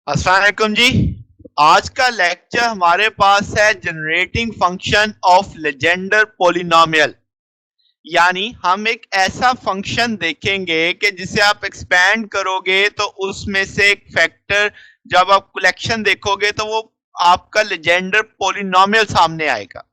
अस्सलाम वालेकुम जी। आज का लेक्चर हमारे पास है generating function of Legendre polynomial. यानी हम एक ऐसा फंक्शन देखेंगे कि जिसे आप एक्सपैंड करोगे तो उसमें से एक फैक्टर जब आप कलेक्शन देखोगे तो वो आपका लेजेंडर पोलिनोमियल सामने आएगा।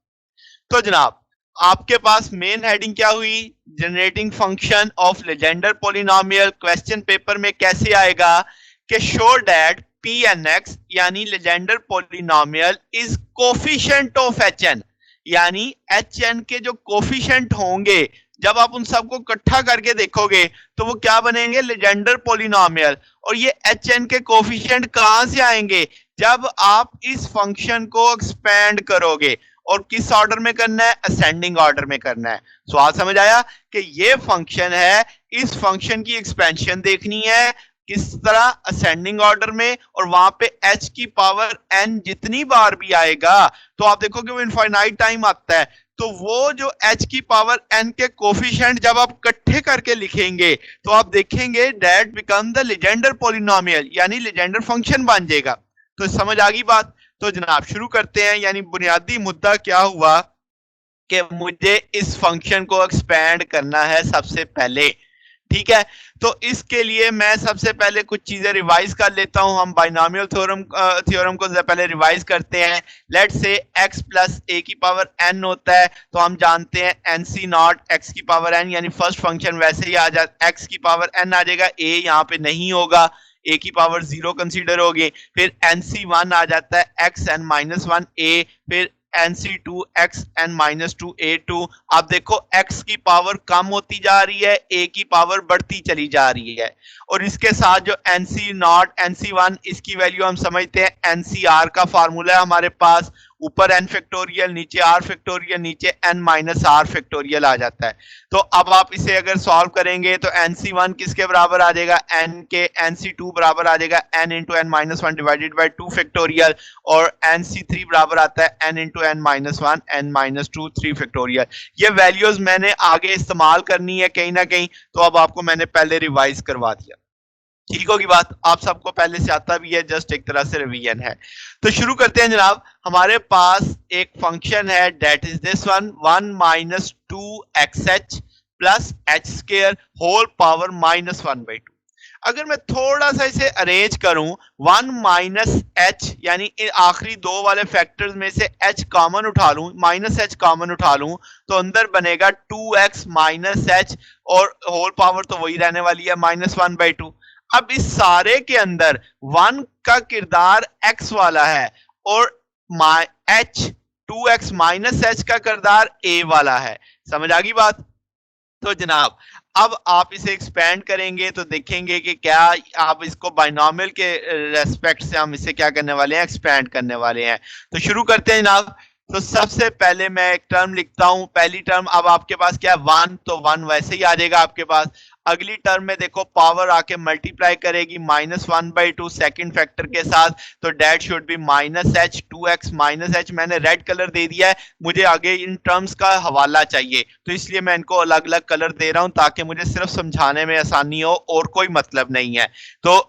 तो जनाब, आपके पास मेन हेडिंग क्या हुई? Generating function of Legendre polynomial. Question paper में कैसे आएगा कि show that P N X यानी Legendre polynomial is coefficient of H N, यानी एच एन के जो कोफिशिएंट होंगे जब आप उन सबको इकट्ठा करके देखोगे तो वो क्या बनेंगे? Legender polynomial. और ये एच एन के कोफिशिएंट कहां से आएंगे? जब आप इस फंक्शन को एक्सपेंड करोगे। और किस ऑर्डर में करना है? असेंडिंग ऑर्डर में करना है। सवाल समझ आया कि ये फंक्शन है, इस फंक्शन की एक्सपेंशन देखनी है किस तरह? असेंडिंग ऑर्डर में। और वहां पे h की पावर n जितनी बार भी आएगा तो आप देखोगे वो इनफाइनाइट टाइम आता है। तो वो जो h की पावर n के कोफिशिएंट जब आप इकट्ठे करके लिखेंगे तो आप देखेंगे that become the Legender polynomial, यानी लेजेंडर फंक्शन बन जाएगा। तो समझ आ गई बात? तो जनाब शुरू करते हैं। यानी बुनियादी मुद्दा क्या हुआ कि मुझे इस फंक्शन को एक्सपेंड करना है सबसे पहले। ठीक है, तो इसके लिए मैं सबसे पहले कुछ चीजें रिवाइज कर लेता हूं। हम बाइनोमियल थ्योरम को पहले रिवाइज करते हैं। लेट्स से x प्लस ए की पावर n होता है तो हम जानते हैं एन सी नॉट एक्स की पावर n, यानी फर्स्ट फंक्शन वैसे ही आ जाता, x की पावर n आ जाएगा, a यहाँ पे नहीं होगा, a की पावर 0 कंसीडर होगी। फिर एन सी वन आ जाता है एक्स एन माइनस वन ए, फिर NC2 xn minus two A2। आप देखो x की पावर कम होती जा रही है, a की पावर बढ़ती चली जा रही है। और इसके साथ जो NC नॉट NC1, इसकी वैल्यू हम समझते हैं NCR का फार्मूला है हमारे पास। ऊपर n फैक्टोरियल, नीचे r फैक्टोरियल, नीचे n माइनस r फैक्टोरियल आ जाता है। तो अब आप इसे अगर सॉल्व करेंगे तो NC1 किसके बराबर आ जाएगा? n के। NC2 बराबर आ जाएगा n into N minus one divided by two factorial. और NC3 बराबर आता है n into N minus one n minus two three factorial. ये वैल्यूज मैंने आगे इस्तेमाल करनी है कहीं ना कहीं, तो अब आपको मैंने पहले रिवाइज करवा दिया। ठीक होगी बात? आप सबको पहले से आता भी है, जस्ट एक तरह से रिवीजन है। तो शुरू करते हैं जनाब। हमारे पास एक फंक्शन है that is this one, one minus two x h plus h square whole power minus one by two. अगर मैं थोड़ा सा इसे अरेंज करूं, वन माइनस एच यानी आखिरी दो वाले फैक्टर्स में से एच कॉमन उठा लूं, माइनस एच कॉमन उठा लूं, तो अंदर बनेगा टू एक्स माइनस एच और होल पावर तो वही रहने वाली है माइनस वन बाई टू। अब इस सारे के अंदर वन का किरदार एक्स वाला है और H two x minus H का किरदार ए वाला है। समझ आ गई बात? तो जनाब अब आप इसे एक्सपेंड करेंगे तो देखेंगे कि क्या आप इसको बाइनोमियल के रेस्पेक्ट से हम इसे क्या करने वाले हैं? एक्सपेंड करने वाले हैं। तो शुरू करते हैं जनाब। तो सबसे पहले मैं एक टर्म लिखता हूं। पहली टर्म अब आपके पास क्या है? वन, तो वन वैसे ही आ जाएगा आपके पास। अगली टर्म में देखो पावर आके मल्टीप्लाई करेगी minus one by two second factor के साथ, तो that should be minus h, two x minus h मैंने रेड कलर दे दिया है, मुझे आगे इन टर्म्स का हवाला चाहिए तो इसलिए मैं इनको अलग अलग कलर दे रहा हूं ताकि मुझे सिर्फ समझाने में आसानी हो और कोई मतलब नहीं है। तो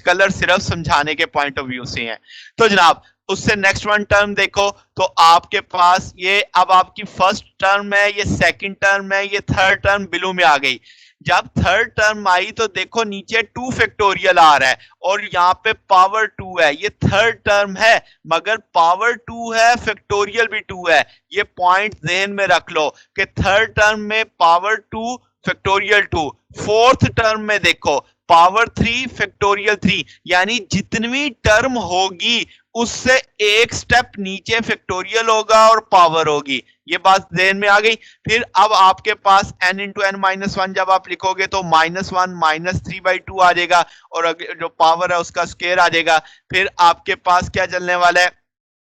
कलर सिर्फ समझाने के पॉइंट ऑफ व्यू से है। तो जनाब उससे नेक्स्ट वन टर्म देखो तो आपके पास ये अब आपकी फर्स्ट टर्म है, ये सेकंड टर्म है, ये थर्ड टर्म ब्लू में आ गई। जब थर्ड टर्म आई तो देखो नीचे टू फैक्टोरियल आ रहा है और यहाँ पे पावर टू है। ये थर्ड टर्म है मगर पावर टू है, फैक्टोरियल भी टू है। ये पॉइंट ध्यान में रख लो कि थर्ड टर्म में power two factorial two, fourth term में देखो पावर थ्री फैक्टोरियल थ्री, यानी जितनी टर्म होगी उससे एक स्टेप नीचे फैक्टोरियल होगा और पावर होगी। ये बात ध्यान में आ गई। फिर अब आपके पास n into N minus one जब आप लिखोगे तो minus one minus three by two आ जाएगा और जो पावर है उसका स्क्वायर आ जाएगा। फिर आपके पास क्या चलने वाला है?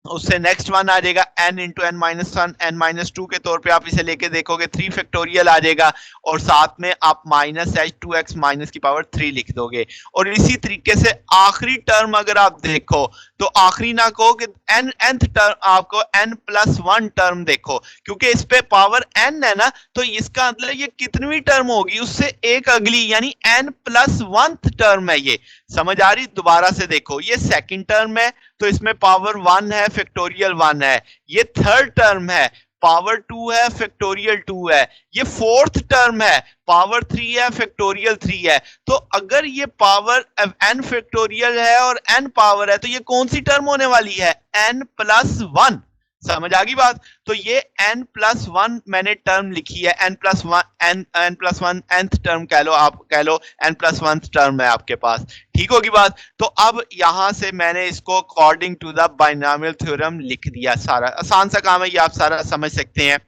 उससे नेक्स्ट वन आ जाएगा n into N minus one n minus two के तौर पे आप इसे लेके देखोगे थ्री फैक्टोरियल आ जाएगा और साथ में आप minus h two x minus की पावर थ्री लिख दोगे। और इसी तरीके से आखिरी टर्म अगर आप देखो तो आखिरी ना कहो कि nth टर्म, आपको n प्लस वन टर्म देखो क्योंकि इस पे पावर n है ना, तो इसका मतलब ये कितनी टर्म होगी? उससे एक अगली, यानी n प्लस वन टर्म है ये। समझ आ रही? दोबारा से देखो, ये सेकंड टर्म है तो इसमें पावर 1 है, फैक्टोरियल 1 है। ये थर्ड टर्म है, पावर 2 है, फैक्टोरियल 2 है। ये फोर्थ टर्म है, पावर 3 है, फैक्टोरियल 3 है। तो अगर ये पावर n फैक्टोरियल है और n पावर है तो ये कौन सी टर्म होने वाली है? n+1। समझ आ गई बात? तो ये n+1 मैंने टर्म लिखी है, n+1 nth टर्म कह लो, आप कह लो n+1 टर्म है आपके पास। ठीक होगी बात? तो अब यहां से मैंने इसको according to the binomial theorem लिख दिया। सारा आसान सा काम है, ये आप सारा समझ सकते हैं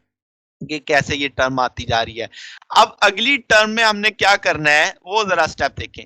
कि कैसे ये टर्म आती जा रही है। अब अगली टर्म में हमने क्या करना है वो जरा स्टेप देखें।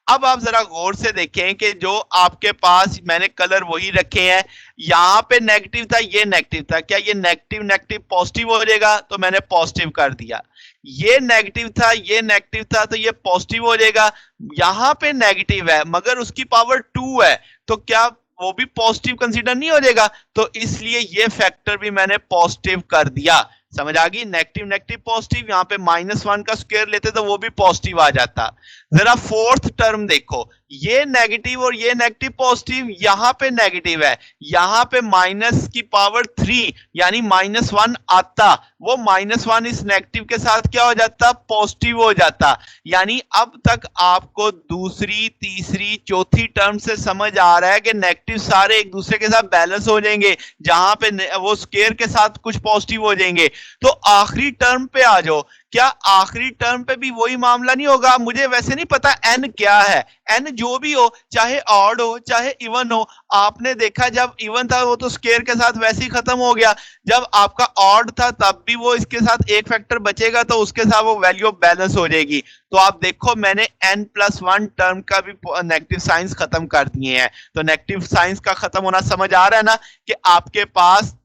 अब आप जरा गौर से देखें कि जो आपके पास मैंने कलर वही रखे हैं, यहां पे नेगेटिव था, ये नेगेटिव था। क्या ये नेगेटिव नेगेटिव पॉजिटिव हो जाएगा? तो मैंने पॉजिटिव कर दिया। ये नेगेटिव था, ये नेगेटिव था, तो ये पॉजिटिव हो जाएगा। यहां पे नेगेटिव है मगर उसकी पावर 2 है, तो क्या वो भी पॉजिटिव कंसीडर नहीं हो जाएगा? तो इसलिए ये फैक्टर भी मैंने पॉजिटिव कर दिया। समझ आ गई? नेगेटिव नेगेटिव पॉजिटिव, यहां पे -1 का स्क्वायर लेते तो वो भी पॉजिटिव आ जाता। जरा फोर्थ टर्म देखो, ये नेगेटिव और ये नेगेटिव पॉजिटिव, यहां पे नेगेटिव है, यहां पे माइनस की पावर 3 यानी -1 आता, वो -1 इस नेगेटिव के साथ क्या हो जाता? पॉजिटिव हो जाता। यानी अब तक आपको दूसरी तीसरी चौथी टर्म से समझ आ रहा है कि नेगेटिव सारे एक दूसरे के साथ बैलेंस हो जाएंगे, जहां पे वो स्क्वायर के साथ कुछ पॉजिटिव हो जाएंगे। तो आखिरी टर्म पे आ जाओ, क्या आखिरी टर्म पे भी वही मामला नहीं होगा? मुझे वैसे नहीं पता n क्या है, n जो भी हो, चाहे ऑड हो चाहे इवन हो। आपने देखा जब इवन था वो तो स्क्वायर के साथ वैसे ही खत्म हो गया, जब आपका ऑड था तब भी वो इसके साथ एक फैक्टर बचेगा तो उसके साथ वो वैल्यू बैलेंस हो जाएगी। तो आप देखो मैंने n+1 टर्म का भी नेगेटिव साइंस खत्म कर दिए हैं। तो नेगेटिव साइंस का खत्म होना समझ आ रहा है ना, कि आपके पास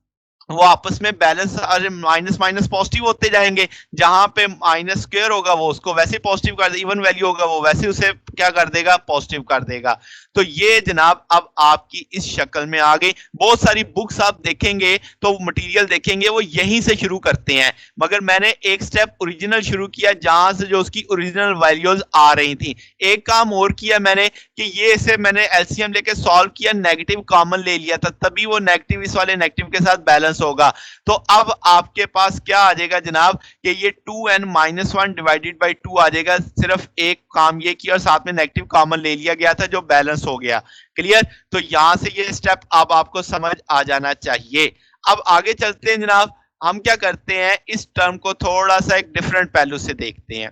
वो आपस में बैलेंस, अरे माइनस माइनस पॉजिटिव होते जाएंगे, जहां पे माइनस स्क्वायर होगा वो उसको वैसे पॉजिटिव कर देगा, इवन वैल्यू होगा वो वैसे उसे क्या कर देगा? पॉजिटिव कर देगा। तो ये जनाब अब आपकी इस शक्ल में आ गई। बहुत सारी बुक्स आप देखेंगे तो मटेरियल देखेंगे वो यहीं से शुरू करते हैं, मगर मैंने एक स्टेप ओरिजिनल शुरू किया जहां से जो उसकी ओरिजिनल वैल्यूज आ रही थी। एक काम और किया मैंने कि ये इसे मैंने एलसीएम लेके सॉल्व किया, नेगेटिव कॉमन ले लिया था, तभी वो नेगेटिव इस वाले नेगेटिव के साथ बैलेंस होगा। तो अब आपके पास क्या आ जाएगा जनाब कि ये 2n-1 डिवाइडेड बाई 2 आ जाएगा। सिर्फ एक काम ये किया और साथ में नेगेटिव कॉमन ले लिया गया था जो बैलेंस हो गया। क्लियर? तो यहां से ये स्टेप अब आपको समझ आ जाना चाहिए। अब आगे चलते हैं जनाब, हम क्या करते हैं इस टर्म को थोड़ा सा एक डिफरेंट पहलू से देखते हैं।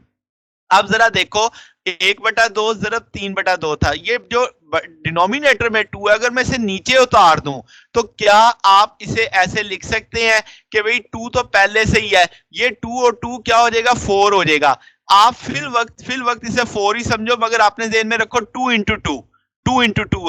अब जरा देखो, 1/2 ज़रब 3/2 था, ये जो डिनोमिनेटर में 2 है, अगर मैं इसे नीचे उतार दूं तो क्या आप इसे ऐसे लिख सकते हैं कि भाई 2 तो पहले से ही है, ये 2 और 2 क्या हो जाएगा? 4 हो जाएगा। आप फिल वक्त इसे 4 ही समझो, मगर आपने ध्यान में रखो 2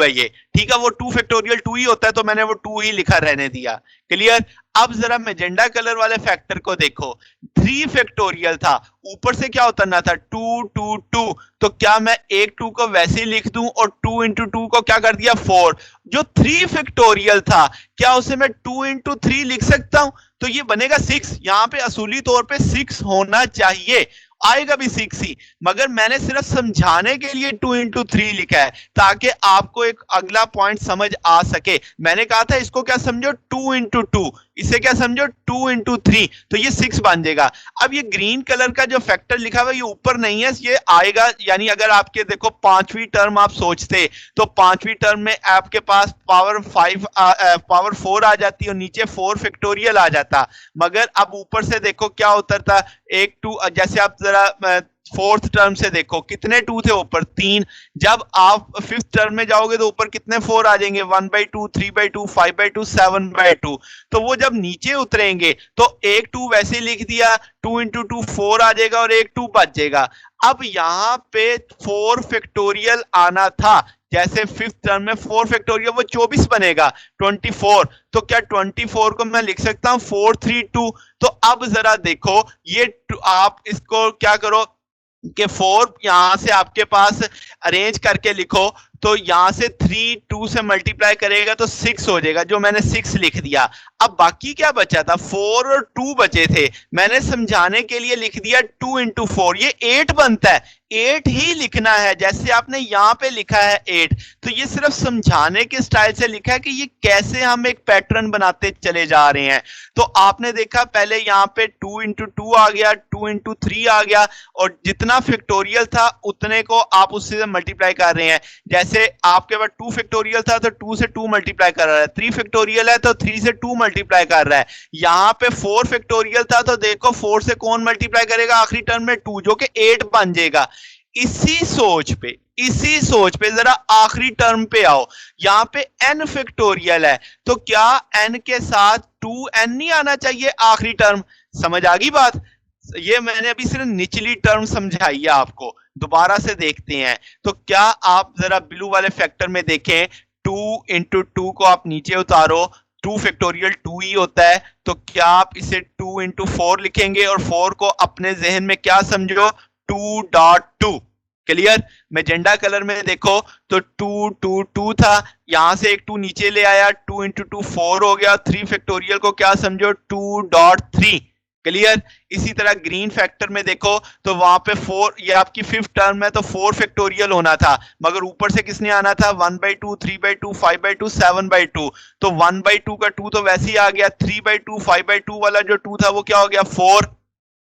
है ये, ठीक है? वो 2 फैक्टोरियल 2 ही होता है, तो मैंने वो 2 ही लिखा रहने दिया। क्लियर? अब जरा मैजेंडा कलर वाले फैक्टर को देखो, 3 फैक्टोरियल था, ऊपर से क्या उतरना था? 2 2 2। तो क्या मैं एक 2 को वैसे ही लिख दूं और 2 इंटू 2 को क्या कर दिया? 4। जो 3 फैक्टोरियल था, क्या उसे मैं 2 इंटू 3 लिख सकता हूं? तो ये बनेगा 6। यहां पे असूली तौर पे 6 होना चाहिए, आएगा भी 6 ही, मगर मैंने सिर्फ समझाने के लिए 2 इंटू 3 लिखा है ताकि आपको एक अगला पॉइंट समझ आ सके। मैंने कहा था इसको क्या समझो? 2 इंटू 2, इसे क्या समझो? 2 इंटू 3, तो ये 6 बन जाएगा। अब ये ग्रीन कलर का जो फैक्टर लिखा हुआ है ये ऊपर नहीं है, ये आएगा। यानी अगर आपके देखो पांचवी टर्म आप सोचते तो पांचवी टर्म में आपके पास पावर 4 आ जाती और नीचे 4 फैक्टोरियल आ जाता, मगर अब ऊपर से देखो क्या उतरता? एक 2, जैसे आप जरा फोर्थ टर्म से देखो कितने 2 थे ऊपर? 3। जब आप फिफ्थ टर्म में जाओगे तो ऊपर कितने 4 आ जाएंगे? 1/2, 3/2, 5/2, 7/2। तो वो जब नीचे उतरेंगे तो एक 2 वैसे ही लिख दिया, 2 इंटू 2 4 आ जाएगा और एक 2 बच जाएगा। अब यहां पे 4 फैक्टोरियल आना था, जैसे फिफ्थ टर्म में 4 फैक्टोरियल, वो 24 बनेगा, 24। तो क्या 24 को मैं लिख सकता हूं 4 3 2? तो अब जरा देखो ये आप इसको क्या करो कि 4 यहां से आपके पास अरेंज करके लिखो, तो यहां से 3 2 से मल्टीप्लाई करेगा तो 6 हो जाएगा, जो मैंने 6 लिख दिया। अब बाकी क्या बचा था? 4 और 2 बचे थे, मैंने समझाने के लिए लिख दिया 2 इंटू 4, ये 8 बनता है। 8 ही लिखना है, जैसे आपने यहाँ पे लिखा है 8, तो ये सिर्फ समझाने के स्टाइल से लिखा है कि ये कैसे हम एक पैटर्न बनाते चले जा रहे हैं। तो आपने देखा पहले यहाँ पे 2 इंटू 2 आ गया, 2 इंटू 3 आ गया, और जितना फैक्टोरियल था उतने को आप उससे मल्टीप्लाई कर रहे हैं। जैसे आपके पास 2 फैक्टोरियल था तो 2 से 2 मल्टीप्लाई कर रहा है, 3 फैक्टोरियल है तो 3 से 2 मल्टीप्लाई कर रहा है। यहाँ पे 4 फैक्टोरियल था तो देखो 4 से कौन मल्टीप्लाई करेगा आखिरी टर्म में, 2, जो कि 8 बन जाएगा। इसी सोच पे जरा आखिरी टर्म पे आओ। यहाँ पे n फैक्टोरियल है तो क्या n के साथ 2n नहीं आना चाहिए आखिरी टर्म? समझ आ गई बात? ये मैंने अभी सिर्फ निचली टर्म समझाई है आपको, दोबारा से देखते हैं। तो क्या आप जरा ब्लू वाले फैक्टर में देखें, 2 इंटू 2 को आप नीचे उतारो, 2 फैक्टोरियल 2 ही होता है, तो क्या आप इसे 2 इंटू 4 लिखेंगे और 4 को अपने जहन में क्या समझो, 2.2। क्लियर? मैजेंडा कलर में देखो तो 2 2 2 था, यहां से एक 2 नीचे ले आया, 2 इंटू 2 4 हो गया, 3 फैक्टोरियल को क्या समझो, 2.3। क्लियर? इसी तरह ग्रीन फैक्टर में देखो तो वहां पे 4, ये आपकी 5th टर्म है तो 4 फैक्टोरियल होना था, मगर ऊपर से किसने आना था, 1/2 3/2 5/2 7/2। तो 1/2 का 2 तो वैसे ही आ गया, 3/2 5/2 वाला जो 2 था वो क्या हो गया, 4,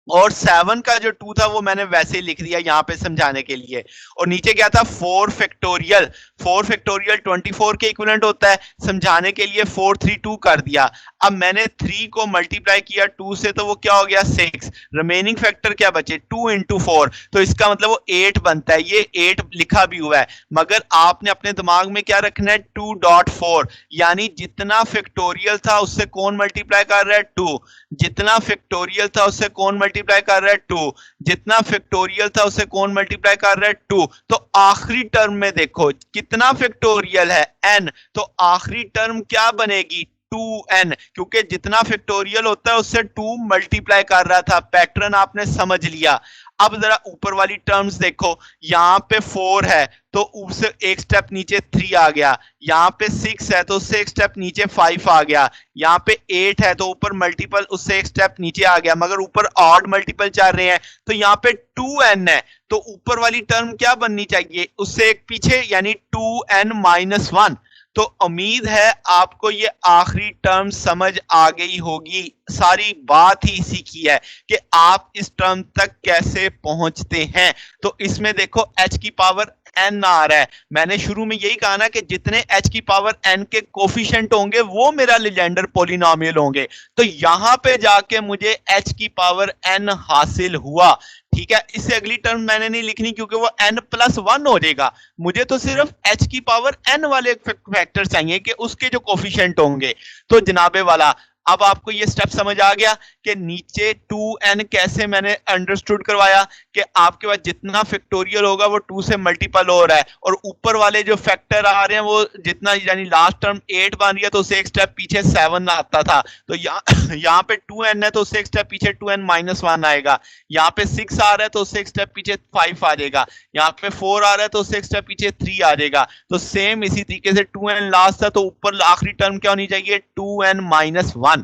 और 7 का जो 2 था वो मैंने वैसे ही लिख दिया यहाँ पे समझाने के लिए। और नीचे क्या था, 4 फैक्टोरियल, 4 फैक्टोरियल 24 के इक्विवेलेंट होता है, समझाने के लिए 4 3 2 कर दिया। अब मैंने 3 को मल्टीप्लाई किया 2 से तो वो क्या हो गया, 6। रिमेनिंग फैक्टर क्या बचे, 2 इंटू 4, तो इसका मतलब वो 8 बनता है। ये 8 लिखा भी हुआ है, मगर आपने अपने दिमाग में क्या रखना है, 2.4, यानी जितना फैक्टोरियल था उससे कौन मल्टीप्लाई कर रहा है, 2, जितना फैक्टोरियल था उससे कौन मल्टीप्लाई कर रहा है, 2, जितना फैक्टोरियल था उससे कौन मल्टीप्लाई कर रहा है, 2। तो आखिरी टर्म में देखो कितना फैक्टोरियल है, n, तो आखिरी टर्म क्या बनेगी, 2n, क्योंकि जितना फैक्टोरियल होता है उससे 2 मल्टीप्लाई कर रहा था। पैटर्न आपने समझ लिया। अब जरा ऊपर वाली टर्म्स देखो, यहाँ पे 4 है तो उससे एक स्टेप नीचे 3 आ गया, यहाँ पे 6 है तो उससे एक स्टेप नीचे 5 आ गया, यहाँ पे 8 है तो ऊपर मल्टीपल उससे एक स्टेप नीचे आ गया, मगर ऊपर ऑड मल्टीपल चल रहे हैं तो यहाँ पे 2n है, तो ऊपर वाली टर्म क्या बननी चाहिए, उससे एक पीछे, यानी 2n-1। तो उम्मीद है आपको ये आखिरी टर्म समझ आ गई होगी। सारी बात ही इसी की है कि आप इस टर्म तक कैसे पहुंचते हैं। तो इसमें देखो h की पावर n आ रहा है, मैंने शुरू में यही कहा ना कि जितने h की पावर n के कोफिशिएंट होंगे वो मेरा लीजेंडर पॉलिनोमियल होंगे। तो यहां पे जाके मुझे h की पावर n हासिल हुआ। ठीक है, इससे अगली टर्म मैंने नहीं लिखनी क्योंकि वो n+1 हो जाएगा। मुझे तो सिर्फ h की पावर n वाले फैक्टर चाहिए कि उसके जो कोफिशिएंट होंगे। तो जनाबे वाला, अब आपको ये स्टेप समझ आ गया कि नीचे 2n कैसे मैंने अंडरस्टूड करवाया कि आपके पास जितना फैक्टोरियल होगा वो 2 से मल्टीपल हो रहा है, और ऊपर वाले जो फैक्टर आ रहे हैं वो जितना, यानी लास्ट टर्म 8 बन रही है तो उससे एक स्टेप पीछे 7 आता था, तो यहाँ पे 2n है तो उससे एक स्टेप पीछे 2n-1 आएगा, यहाँ पे 6 आ रहा है तो उससे एक स्टेप पीछे 5 आ जाएगा, यहाँ पे 4 आ रहा है तो उससे एक स्टेप पीछे 3 आ जाएगा। तो सेम इसी तरीके से 2n लास्ट था तो ऊपर आखिरी टर्म क्या होनी चाहिए, 2n-1।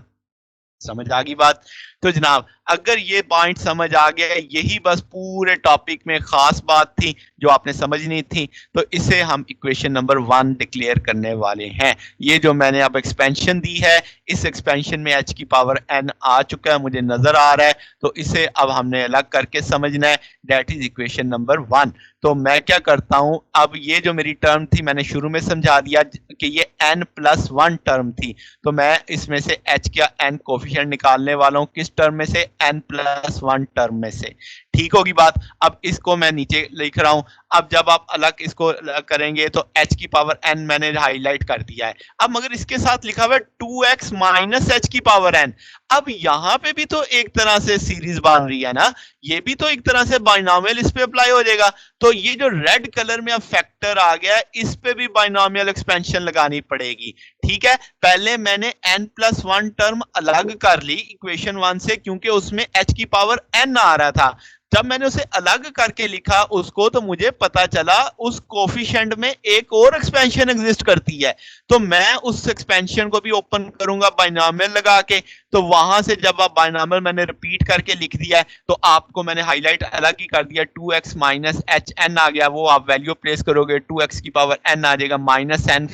समझ आ गई बात? तो जनाब अगर ये पॉइंट समझ आ गया, यही बस पूरे टॉपिक में खास बात थी जो आपने समझनी थी, तो इसे हम इक्वेशन नंबर 1 डिक्लेयर करने वाले हैं। ये जो मैंने अब एक्सपेंशन दी है, इस एक्सपेंशन में h की पावर n आ चुका है, मुझे नजर आ रहा है, तो इसे अब हमने अलग करके समझना है, दैट इज इक्वेशन नंबर 1। तो मैं क्या करता हूं, अब ये जो मेरी टर्म थी मैंने शुरू में समझा दिया कि ये n+1 टर्म थी, तो मैं इसमें से h का n कोफिशिएंट निकालने वाला हूं, किस टर्म में से, n+1 टर्म में से। ठीक होगी बात? अब इसको मैं नीचे लिख रहा हूं। अब जब आप अलग इसको करेंगे तो h की पावर n मैंने हाईलाइट कर दिया है। अब मगर इसके साथ लिखा हुआ है 2x माइनस h की पावर n। अब यहां पे भी तो एक तरह से सीरीज बन रही है ना, ये भी तो एक तरह से बाइनोमियल इस पे अप्लाई हो जाएगा। तो ये जो रेड कलर में अब फैक्टर आ गया है, इस पे भी बाइनोमियल एक्सपेंशन लगानी पड़ेगी। ठीक है, पहले मैंने n+1 टर्म अलग कर ली इक्वेशन 1 से, क्योंकि उसमें h की पावर n आ रहा था। जब मैंने उसे अलग करके लिखा उसको, तो मुझे पता चला उस कोफिशिएंट में एक और एक्सपेंशन एग्जिस्ट करती है। तो मैं उस एक्सपेंशन को भी ओपन करूंगा बाइनोमियल लगा के। तो वहां से जब आप बाइनोमियल मैंने रिपीट करके लिख दिया है, तो आपको मैंने हाईलाइट अलग ही कर दिया, 2x माइनस एच एन आ गया, वो आप वैल्यू प्लेस करोगे 2x की पावर n आ जाएगा, माइनस एन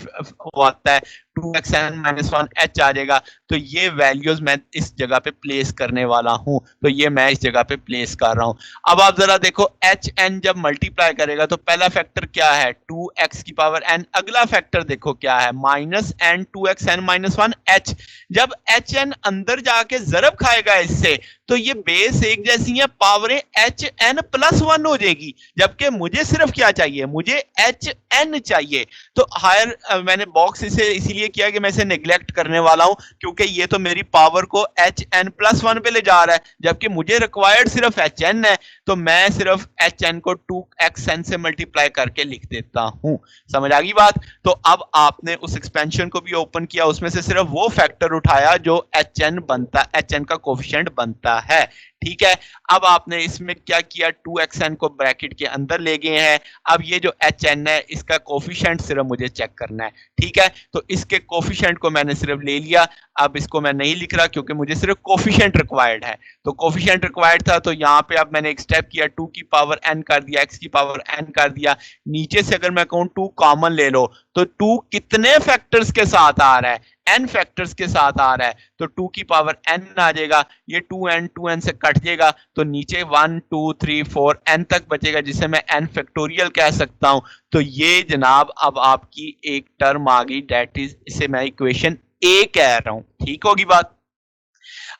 आता है, 2xn माइनस वन एच आ जाएगा। तो ये वैल्यूज मैं इस जगह पे प्लेस करने वाला हूं, तो ये मैं इस जगह पे प्लेस कर रहा हूं। अब आप जरा देखो, एच एन जब मल्टीप्लाई करेगा तो पहला फैक्टर क्या है, 2x की पावर n। अगला फैक्टर देखो क्या है, minus n 2xn minus one h. जब एच एन अंदर जाके जरब खाएगा इससे, तो ये बेस एक जैसी है, पावरें एच एन प्लस वन हो जाएगी। जबकि मुझे सिर्फ क्या चाहिए, मुझे एच एन चाहिए। तो हायर मैंने बॉक्स इसे इसीलिए किया कि मैं इसे नेग्लेक्ट करने वाला हूं, क्योंकि ये तो मेरी पावर को एच एन प्लस वन पे ले जा रहा है, जबकि मुझे रिक्वायर्ड सिर्फ एच एन है। तो मैं सिर्फ एच एन को 2xn से मल्टीप्लाई करके लिख देता हूं। समझ आ गई बात? तो अब आपने उस एक्सपेंशन को भी ओपन किया, उसमें से सिर्फ वो फैक्टर उठाया जो एच एन बनता, एच एन का कोफिशिएंट बनता है। ठीक है, अब आपने इसमें क्या किया, 2xn को ब्रैकेट के अंदर ले गए हैं। अब ये जो hn है, इसका कोफिशिएंट सिर्फ मुझे चेक करना है। ठीक है, तो इसके कोफिशिएंट को मैंने सिर्फ ले लिया। अब इसको मैं नहीं लिख रहा क्योंकि मुझे सिर्फ कोफिशिएंट रिक्वायर्ड है। तो कोफिशिएंट रिक्वायर्ड था, तो यहाँ पे अब मैंने एक स्टेप किया, 2 की पावर n कर दिया, x की पावर n कर दिया। नीचे से अगर मैं कहूँ 2 कॉमन ले लो, तो 2 कितने फैक्टर्स के साथ आ रहा है, n फैक्टर्स के साथ आ रहा है। तो 2 की पावर n आ जाएगा, ये 2n से कट जाएगा, तो नीचे 1 2 3 4 n तक बचेगा, जिसे मैं n फैक्टोरियल कह सकता हूं। तो ये जनाब अब आपकी एक टर्म आ गई, दैट इज, इसे मैं इक्वेशन ए कह रहा हूं। ठीक होगी बात?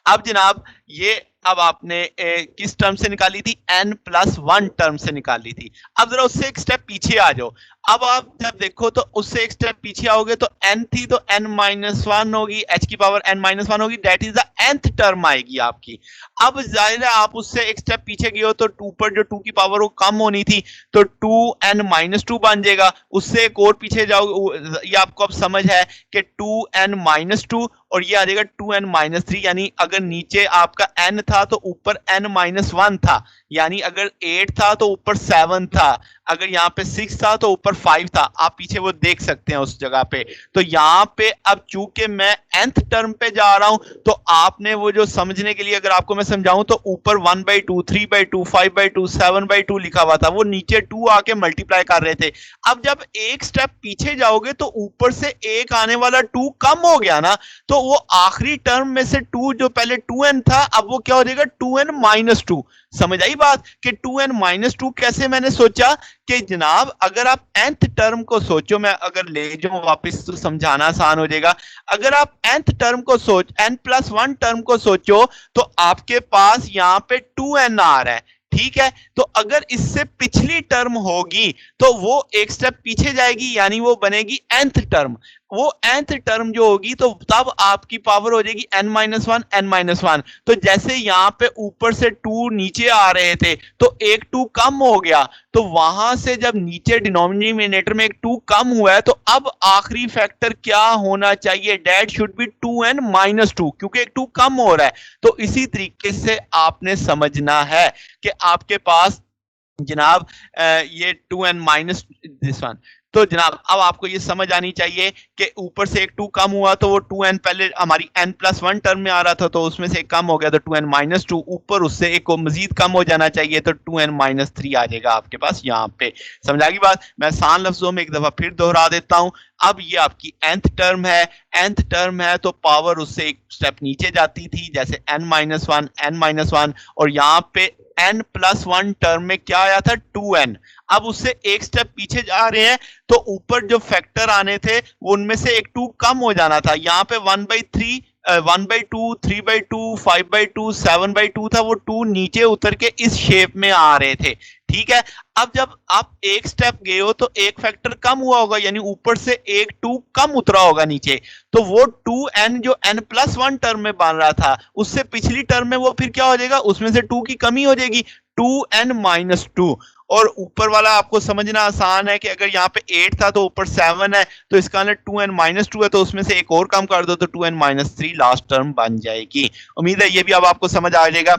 अब जनाब ये अब आपने किस टर्म से निकाली थी, n प्लस वन टर्म से निकाली थी। अब जरा उससे एक स्टेप पीछे आ जाओ। अब आप जब देखो तो उससे एक स्टेप पीछे आओगे तो n थी, तो n माइनस वन होगी, h की पावर n माइनस वन होगी, that is the nth term आएगी आपकी। अब जाहिर है आप उससे एक स्टेप पीछे गए हो, तो 2 पर जो 2 की पावर वो कम होनी थी, तो 2n माइनस टू बन जाएगा। उससे एक और पीछे जाओ, ये आपको अब समझ है कि 2n माइनस टू, और ये आ जाएगा 2n माइनस थ्री। यानी अगर नीचे आपका n था तो ऊपर n माइनस वन था, यानी अगर 8 था तो ऊपर 7 था, अगर यहाँ पे 6 था तो ऊपर 5 था। आप पीछे वो देख सकते हैं उस जगह पे। तो यहाँ पे अब चूंकि मैं nth टर्म पे जा रहा हूं, तो आपने वो जो समझने के लिए अगर आपको मैं समझाऊं, तो ऊपर 1/2 3/2 5/2 7/2 लिखा हुआ था, वो नीचे 2 आके मल्टीप्लाई कर रहे थे। अब जब एक स्टेप पीछे जाओगे तो ऊपर से एक आने वाला 2 कम हो गया ना, तो वो आखिरी टर्म में से 2 जो पहले 2n था, अब वो क्या हो जाएगा, 2n माइनस टू। समझ आई बात कि 2n माइनस टू कैसे मैंने सोचा कि जनाब अगर आप nth टर्म को सोचो, मैं अगर ले जाऊं वापस तो समझाना आसान हो जाएगा। अगर आप nth टर्म को सोच, n प्लस वन टर्म को सोचो, तो आपके पास यहां पे 2n आ रहा है। ठीक है, तो अगर इससे पिछली टर्म होगी तो वो एक स्टेप पीछे जाएगी, यानी वो बनेगी nth टर्म। वो nth टर्म जो होगी तो तब आपकी पावर हो जाएगी n minus one n minus one. तो जैसे यहाँ पे ऊपर से 2 नीचे आ रहे थे तो एक 2 कम हो गया, तो वहां से जब नीचे डिनोमिनेटर में एक 2 कम हुआ है, तो अब आखिरी फैक्टर क्या होना चाहिए, that should be 2n minus two, क्योंकि एक 2 कम हो रहा है। तो इसी तरीके से आपने समझना है कि आपके पास जनाब ये 2n माइनस दिस वन। तो जनाब अब आपको ये समझ आनी चाहिए कि ऊपर से एक 2 कम हुआ, तो वो 2n पहले हमारी n प्लस वन टर्म में आ रहा था, तो उसमें से एक कम हो गया, तो 2n माइनस टू, ऊपर उससे एक को मजीद कम हो जाना चाहिए, तो 2n माइनस थ्री आ जाएगा आपके पास यहाँ पे। समझ आ गई बात? मैं आसान लफ्जों में एक दफा फिर दोहरा देता हूं। अब ये आपकी nth टर्म है, nth टर्म है तो पावर उससे एक स्टेप नीचे जाती थी, जैसे n माइनस वन, और यहाँ पे n प्लस वन टर्म में क्या आया था, 2n। अब उससे एक स्टेप पीछे जा रहे हैं, तो ऊपर जो फैक्टर आने थे वो उनमें से एक 2 कम हो जाना था। यहाँ पे 1/3 1/2 3/2 5/2 7/2 था, वो 2 नीचे उतर के इस शेप में आ रहे थे। ठीक है, अब जब आप एक स्टेप गए हो तो एक फैक्टर कम हुआ होगा, यानी ऊपर से एक 2 कम उतरा होगा नीचे, तो वो 2n जो n प्लस वन टर्म में बन रहा था, उससे पिछली टर्म में वो फिर क्या हो जाएगा, उसमें से 2 की कमी हो जाएगी, 2n माइनस टू। और ऊपर वाला आपको समझना आसान है कि अगर यहाँ पे 8 था तो ऊपर 7 है, तो इसका 2n माइनस टू है, तो उसमें से एक और कम कर दो तो 2n minus three last term बन जाएगी। उम्मीद है ये भी अब आपको समझ आ जाएगा।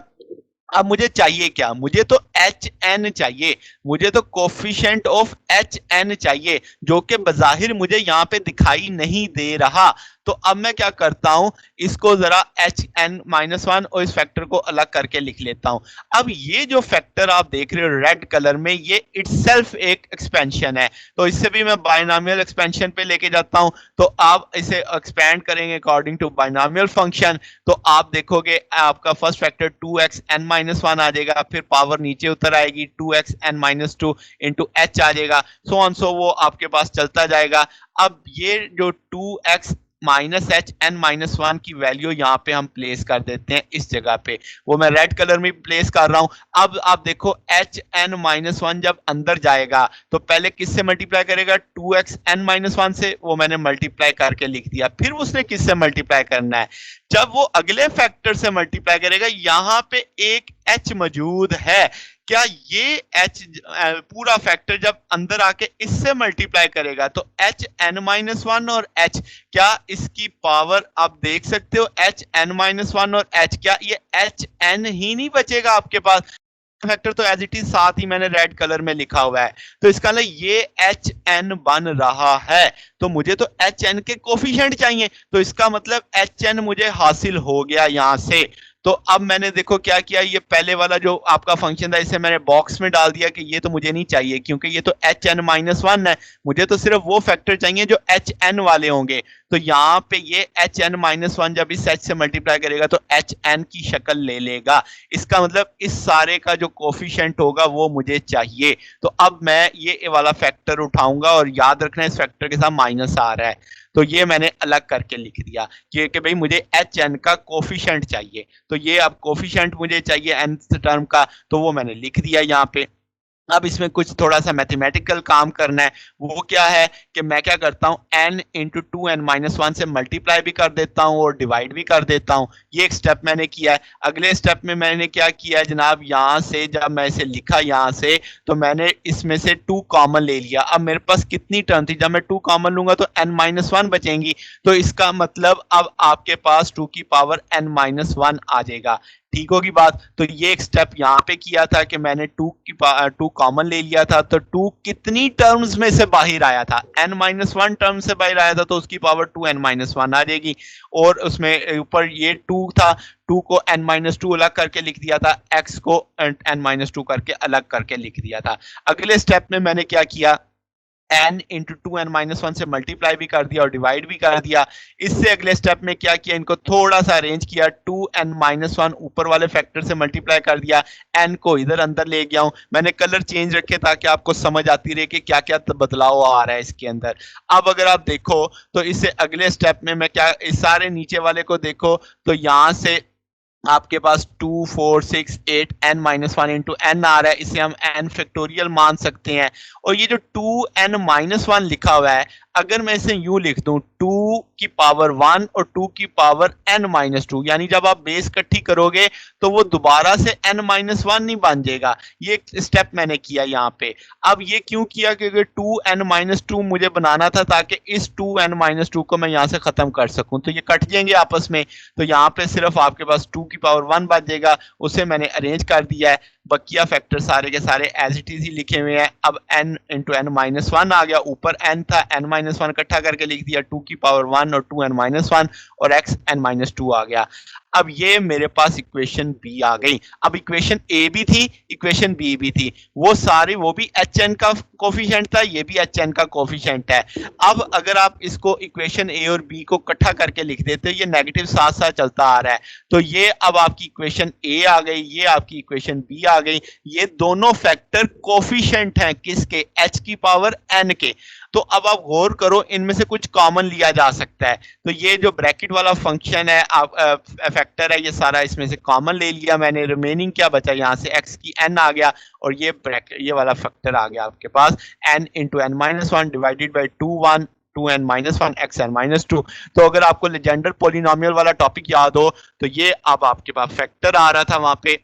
अब मुझे चाहिए क्या? मुझे तो एच एन चाहिए, मुझे तो कोफिशिएंट ऑफ एच एन चाहिए, जो कि बज़ाहिर मुझे यहाँ पे दिखाई नहीं दे रहा। तो अब मैं क्या करता हूं, इसको जरा एच एन माइनस वन और इस फैक्टर को अलग करके लिख लेता हूं। अब ये जो फैक्टर आप देख रहे हो रेड कलर में, ये इटसेल्फ एक एक्सपेंशन है, तो इससे भी मैं बाइनोमियल एक्सपेंशन पे लेके जाता हूं। तो आप इसे एक्सपेंड करेंगे अकॉर्डिंग टू बाइनोमियल फंक्शन, तो आप देखोगे आपका first factor 2x n minus one आ जाएगा, फिर पावर नीचे उतर आएगी 2x n-2 इंटू एच आ जाएगा, सो ऑन सो वो आपके पास चलता जाएगा। अब ये जो 2x minus h n minus one की वैल्यू यहाँ पे हम प्लेस कर देते हैं इस जगह पे, वो मैं रेड कलर में प्लेस कर रहा हूं। अब आप देखो एच एन माइनस वन जब अंदर जाएगा तो पहले किससे मल्टीप्लाई करेगा, 2x n-1 से, वो मैंने मल्टीप्लाई करके लिख दिया। फिर उसने किससे मल्टीप्लाई करना है, जब वो अगले फैक्टर से मल्टीप्लाई करेगा, यहां पे एक h मौजूद है, क्या ये h पूरा फैक्टर जब अंदर आके इससे मल्टीप्लाई करेगा तो एच एन माइनस वन और h, क्या इसकी पावर आप देख सकते हो, एच एन माइनस वन और h, क्या ये एच एन ही नहीं बचेगा आपके पास? फैक्टर तो एज इट इज साथ ही मैंने रेड कलर में लिखा हुआ है, तो इसका मतलब ये एच एन बन रहा है, तो मुझे तो एच एन के कोफिशिएंट चाहिए, तो इसका मतलब एच एन मुझे हासिल हो गया यहां से। तो अब मैंने देखो क्या किया, ये पहले वाला जो आपका फंक्शन था इसे मैंने बॉक्स में डाल दिया कि ये तो मुझे नहीं चाहिए, क्योंकि ये तो एच एन माइनस वन है, मुझे तो सिर्फ वो फैक्टर चाहिए जो एच एन वाले होंगे। तो यहाँ पे ये एच एन माइनस वन जब इस एच से मल्टीप्लाई करेगा तो एच एन की शक्ल ले लेगा, इसका मतलब इस सारे का जो कोफिशिएंट होगा वो मुझे चाहिए। तो अब मैं ये वाला फैक्टर उठाऊंगा, और याद रखना इस फैक्टर के साथ माइनस आ रहा है, तो ये मैंने अलग करके लिख दिया कि भाई मुझे एच एन का कोफिशिएंट चाहिए, तो ये अब कोफिशिएंट मुझे चाहिए एन टर्म का, तो वो मैंने लिख दिया यहाँ पे। अब इसमें कुछ थोड़ा सा मैथमेटिकल काम करना है, वो क्या है कि मैं क्या करता हूँ, n into two n minus one से मल्टीप्लाई भी कर देता हूँ और डिवाइड भी कर देता हूँ। ये एक स्टेप मैंने किया है। अगले स्टेप में मैंने क्या किया है जनाब, यहाँ से जब मैं इसे लिखा यहाँ से, तो मैंने इसमें से 2 कॉमन ले लिया। अब मेरे पास कितनी टर्म थी, जब मैं 2 कॉमन लूंगा तो n माइनस वन बचेंगी, तो इसका मतलब अब आपके पास 2 की पावर n माइनस वन आ जाएगा। ठीक होगी बात? तो ये एक स्टेप यहाँ पे किया था कि मैंने 2 कॉमन ले लिया था, तो 2 कितनी टर्म्स में से बाहर आया था, n माइनस वन टर्म से बाहर आया था, तो उसकी पावर 2n माइनस वन आ जाएगी। और उसमें ऊपर ये 2 था, 2 को n माइनस टू अलग करके लिख दिया था, x को n माइनस टू करके अलग करके लिख दिया था। अगले स्टेप में मैंने क्या किया, n into two n minus one से मल्टीप्लाई भी कर दिया और डिवाइड भी कर दिया। इससे अगले स्टेप में क्या किया, इनको थोड़ा सा अरेंज किया, 2n माइनस वन ऊपर वाले फैक्टर से मल्टीप्लाई कर दिया, n को इधर अंदर ले गया हूं। मैंने कलर चेंज रखे ताकि आपको समझ आती रहे कि क्या क्या बदलाव आ रहा है इसके अंदर। अब अगर आप देखो तो इससे अगले स्टेप में मैं क्या, इस सारे नीचे वाले को देखो तो यहां से आपके पास 2 4 6 8 n minus one into N आ रहा है, इसे हम n फैक्टोरियल मान सकते हैं। और ये जो 2n माइनस वन लिखा हुआ है, अगर मैं इसे यूं लिख दूं 2 की पावर 1 और 2 की पावर n माइनस टू, यानी जब आप बेस इकट्ठी करोगे तो वो दोबारा से n माइनस वन नहीं बन जाएगा। ये स्टेप मैंने किया यहाँ पे। अब ये क्यों किया, क्योंकि 2n माइनस टू मुझे बनाना था ताकि इस 2n माइनस टू को मैं यहाँ से खत्म कर सकूं, तो ये कट जाएंगे आपस में, तो यहाँ पे सिर्फ आपके पास 2 की पावर 1 बच जाएगा, उसे मैंने अरेंज कर दिया है। बकिया फैक्टर सारे के सारे एज इट इज ही लिखे हुए हैं। अब n into N minus one आ गया, ऊपर n था, n माइनस वन इकट्ठा करके लिख दिया, 2 की पावर 1 और 2n माइनस वन और x n माइनस टू आ गया। अब ये मेरे पास इक्वेशन बी आ गई। अब इक्वेशन ए भी थी, इक्वेशन बी भी थी, वो सारी, वो भी एच एन का कोफिशिएंट था, ये भी एच एन का कोफिशिएंट है। अब अगर आप इसको इक्वेशन ए और बी को इकट्ठा करके लिख देते हो, ये नेगेटिव साथ साथ चलता आ रहा है, तो ये अब आपकी इक्वेशन ए आ गई, ये आपकी इक्वेशन बी आ गई। ये दोनों फैक्टर कोफिशिएंट हैं किसके, एच की पावर एन के। तो अब आप गौर करो, इनमें से कुछ कॉमन लिया जा सकता है, तो ये जो ब्रैकेट वाला फंक्शन है, आप फैक्टर है, ये सारा इसमें से कॉमन ले लिया मैंने, रिमेनिंग क्या बचा, यहाँ से x की n आ गया, और ये ब्रैकेट, ये वाला फैक्टर आ गया आपके पास n into N minus one divided by 2n minus one x n minus two. तो अगर आपको लेजेंडर पोलिनोमियल वाला टॉपिक याद हो तो ये अब आपके पास फैक्टर आ रहा था वहां पे,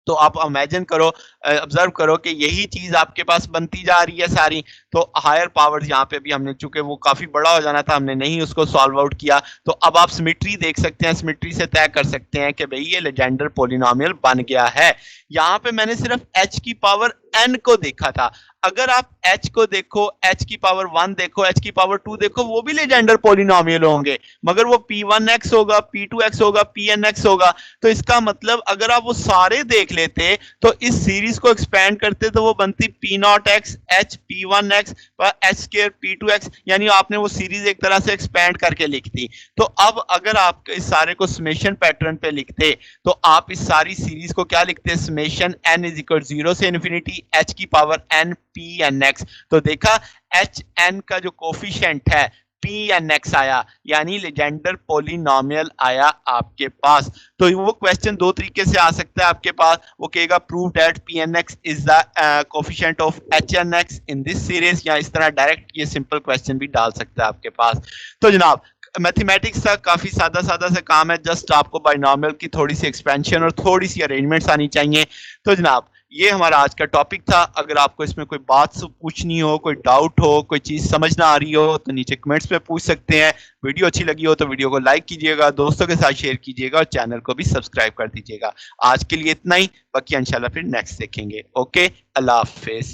तो आप इमेजिन करो, ऑब्जर्व करो कि यही चीज आपके पास बनती जा रही है सारी। तो हायर पावर्स यहाँ पे भी हमने, चूंकि वो काफी बड़ा हो जाना था, हमने नहीं उसको सॉल्व आउट किया। तो अब आप सिमेट्री देख सकते हैं, सिमेट्री से तय कर सकते हैं कि भाई ये लेजेंडर पोलिनोमियल बन गया है। यहाँ पे मैंने सिर्फ h की पावर n को देखा था। अगर आप h को देखो, h की पावर 1 देखो, h की पावर 2 देखो, वो भी लेजेंडर पोलिनोमियल होंगे, मगर वो p1x होगा, p2x होगा, pnx होगा। तो इसका मतलब अगर आप वो सारे देख लेते तो इस सीरीज को एक्सपेंड करते तो वो बनती p0x h p1x h square p2x, यानी आपने वो सीरीज एक तरह से एक्सपेंड करके लिख दी। तो अब अगर आप इस सारे को समेशन पैटर्न पे लिखते तो आप इस सारी सीरीज को क्या लिखते, समेशन n इज इक्वल 0 से इन्फिनिटी h की पावर n pnx। तो देखा hn का जो कोफिशिएंट है pnx आया, यानी लेजेंडर पोलिनोमियल आया आपके पास। तो वो क्वेश्चन दो तरीके से आ सकता है आपके पास। वो कहेगा prove that pnx is the coefficient of hnx in this series, या इस तरह डायरेक्ट ये सिंपल क्वेश्चन भी डाल सकता है आपके पास। तो जनाब मैथमेटिक्स का काफी सादा सादा सा काम है, जस्ट आपको बाइनोमियल की थोड़ी सी एक्सपेंशन और थोड़ी सी अरेंजमेंट्स आनी चाहिए। तो जनाब ये हमारा आज का टॉपिक था। अगर आपको इसमें कोई बात पूछनी हो, कोई डाउट हो, कोई चीज समझ ना आ रही हो, तो नीचे कमेंट्स में पूछ सकते हैं। वीडियो अच्छी लगी हो तो वीडियो को लाइक कीजिएगा, दोस्तों के साथ शेयर कीजिएगा और चैनल को भी सब्सक्राइब कर दीजिएगा। आज के लिए इतना ही, बाकी इंशाल्लाह फिर नेक्स्ट देखेंगे। ओके, अल्लाह हाफिज।